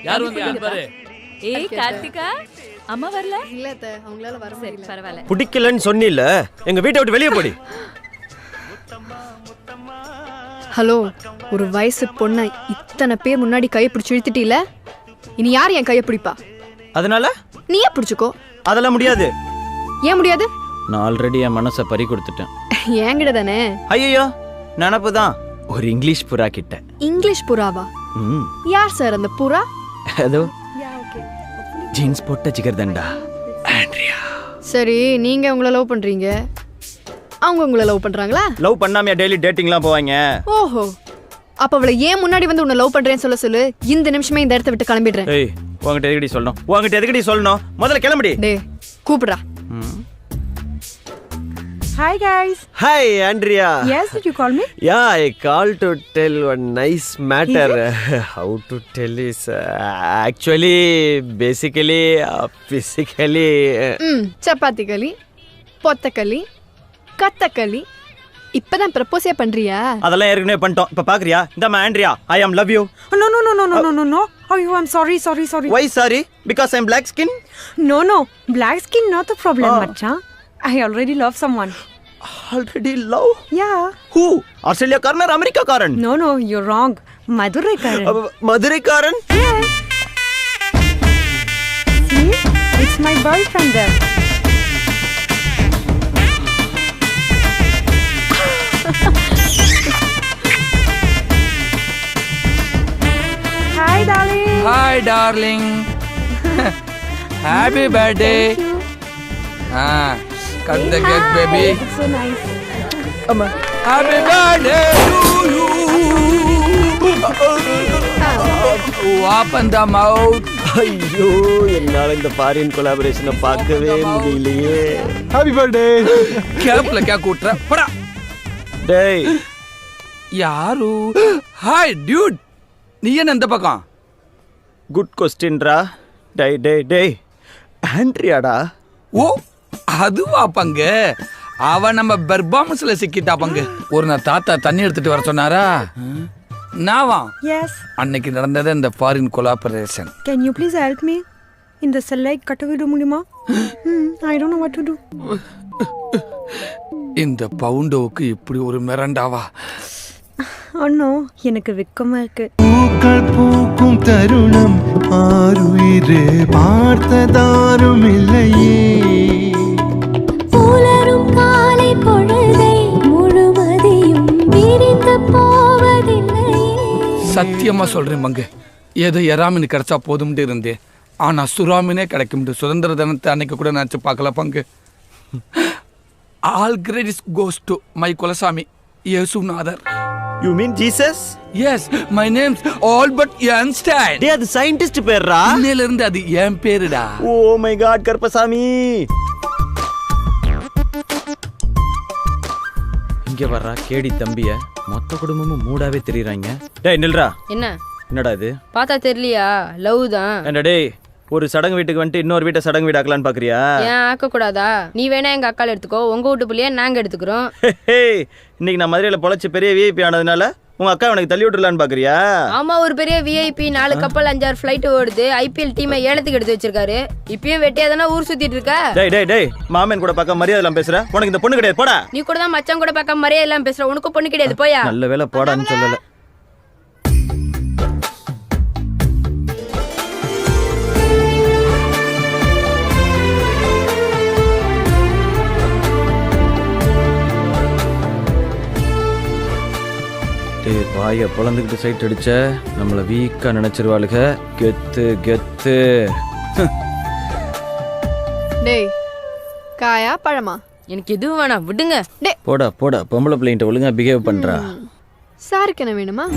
யார் வந்து பாரு. ஏய் கார்த்திகா, அம்மா வரல? இல்ல அத்தை, அவங்களால வர முடியல. பரவாயில்ல. பிடிக்கலன்னு சொன்னில, எங்க வீட்டை விட்டு வெளியே போடி. ஹலோ, ஒரு வயசு பொண்ணை இத்தனை பேர் முன்னாடி கையை பிடிச்சி இழுத்துட்டீல, இனி யார் என் கையை பிடிப்பா? அதனால நீயே பிடிச்சுக்கோ. அதெல்லாம் முடியாது. ஏன் முடியாது? நான் ஆல்ரெடி என் மனசை பறி கொடுத்துட்டேன். என்கிட்ட தானே. ஐயோ, நினப்பு தான். ஒரு இங்கிலீஷ் புறா கிட்ட. இங்கிலீஷ் புறாவா? யார் சார் அந்த புறா? ஏதோ ஜீன்ஸ் போட்ட ஜிகர்தண்டா ஆண்ட்ரியா. சரி, நீங்க உங்களை லவ் பண்றீங்க, அவங்க உங்களை லவ் பண்றாங்களா? லவ் பண்ணாமையா டெய்லி டேட்டிங்லாம் போவாங்க? ஓஹோ, அப்ப அவளை ஏன் முன்னாடி வந்து உன்னை லவ் பண்றேன்னு சொல்லு. இந்த நிமிஷமே இந்த இடத்த விட்டு கிளம்பிடுறேன். ஏய், உன்கிட்ட எதுக்கடி சொல்லணும்? உன்கிட்ட எதுக்கடி சொல்லணும்? முதல்ல கிளம்புடி. டேய், கூப்பிடுறா. Hi guys. Hi Andrea. Yes, did you call me? Yeah, I called to tell one nice matter. How to tell is actually, basically, physically. Chapati களி, பொத்த களி, கத்த களி, இப்பதான் ப்ரப்போஸே பண்றியா? அதெல்லாம் ஏற்கனவே பண்ணிட்டோம். இப்ப பாக்குறியா? இந்தமா Andrea, I am love you. No. Oh, I'm sorry. Why sorry? Because I'm black skin? No. Black skin not the problem, Macha. I already love someone. Already love? Yeah. Who? Australia Karan or America Karan? No, you're wrong. Madurai Karan. Madurai Karan? Yeah. See? It's my boyfriend there. Hi, darling. Hi, darling. Happy birthday. Cut the cake, baby. It's so nice. Happy birthday to you. Open the mouth. ஐயோ, என்னால இந்த foreign கொலாபரேஷனை பார்க்கவே முடியலையே. Happy birthday. கேப்ல K கூட்ற படா. டேய், யாரு? Hi Dude. நீ என்ன இந்த பக்கம்? குட் கொஸ்டின்ரா. டேய் ஆண்ட்ரியாடா. ஓ, அதுவா பங்க. அவன் நம்ம பெர்பாமஸ்ல சிக்கிட்டா பங்கு. ஒரு நாள் தாத்தா தண்ணி எடுத்துட்டு வர சொன்னாரா? நாவா? Yes. அன்னைக்கு நடந்தது இந்த foreign collaboration. Can you please help me? இந்த செல்லை கட்ட விட முடியுமா? I don't know what to do. இந்த பவுண்டோவுக்கு இப்படி ஒரு மிரண்டாவா? அண்ணா, எனக்கு வெக்கமா இருக்கு. பூக்கள் பூக்கும் தருணம் ஆருயிரே பார்த்ததாரும் இல்லையே. புலரும் காலை பொழுதை முழுவதையும் விரிந்து போவதில்லையே. சத்தியமா சொல்றேன் மங்கு, ஏதோ எராமின் கிடைச்சா போதும்ட்டு இருந்தேன். ஆனா சுறாமினே கிடைக்கும். சுதந்திர தினத்தை அன்னைக்கு கூட நினைச்சு பார்க்கல பங்கு. All credits goes to my குலசாமி இயேசுநாதர். You mean Jesus? Yes, my name's Albert Einstein. டேய், அது சயின்டிஸ்ட் பேர்ரா. இன்னையில இருந்து அது என் பேருடா. Oh my god, Karuppasamy. இங்க வர்றா கேடி தம்பிய மொத்த குடும்பமும் மூடாவே தெரியுறாங்க. டேய் நில்றா. என்னடா இது? பார்த்தா தெரியலையா? லவ் தான். என்ன டேய், ஒரு சடங்கு வீட்டுக்கு வந்துட்டு இன்னொரு வீட்டை சடங்கு வீடு ஆக்கலான்னு பாக்குறியா? ஏன் ஆக்க கூடாதா? நீ வேணா எங்க அக்கால எடுத்துக்கோ, உங்க வீட்டு பிள்ளைய நாங்க எடுத்துக்கிறோம். இன்னைக்கு நான் மதுரையில பொழைச்சு பெரிய விஐபி ஆனதுனால உங்க அக்கா எனக்கு தள்ளி விட்டுலான்னு பாக்குறியா? ஆமா, ஒரு பெரிய விஐபி 4 கப்பல் 5-6 ஃபிளைட் ஓடுது. ஐபிஎல் டீமை ஏலத்துக்கு எடுத்து வச்சிருக்காரு. இப்பயும் வெட்டியாதானே ஊர் சுத்திட்டு இருக்க. டேய் மாமன் கூட பார்க்க மரியாதை எல்லாம் பேசுற. உனக்கு இந்த பொண்ணு கிடையாது, போடா. நீ கூட தான் மச்சான் கூட பார்க்க மரியாதை எல்லாம் பேசுற. உனக்கு பொண்ணு கிடையாது, போயா. நல்ல வேலை போடான்னு சொல்லல. வாய பொழந்துக்கிட்டு சைட் அடிச்ச நம்மள வீக்கா நினைச்சிருவாளுக. கெத்து. டேய், காயா பழமா? எனக்கு எதுவும் வேணாம், விடுங்க. போடா பொம்பளை பிள்ளைங்கிட்ட ஒழுங்கா பிஹேவ் பண்றா. சாருக்கு என்ன வேணுமா?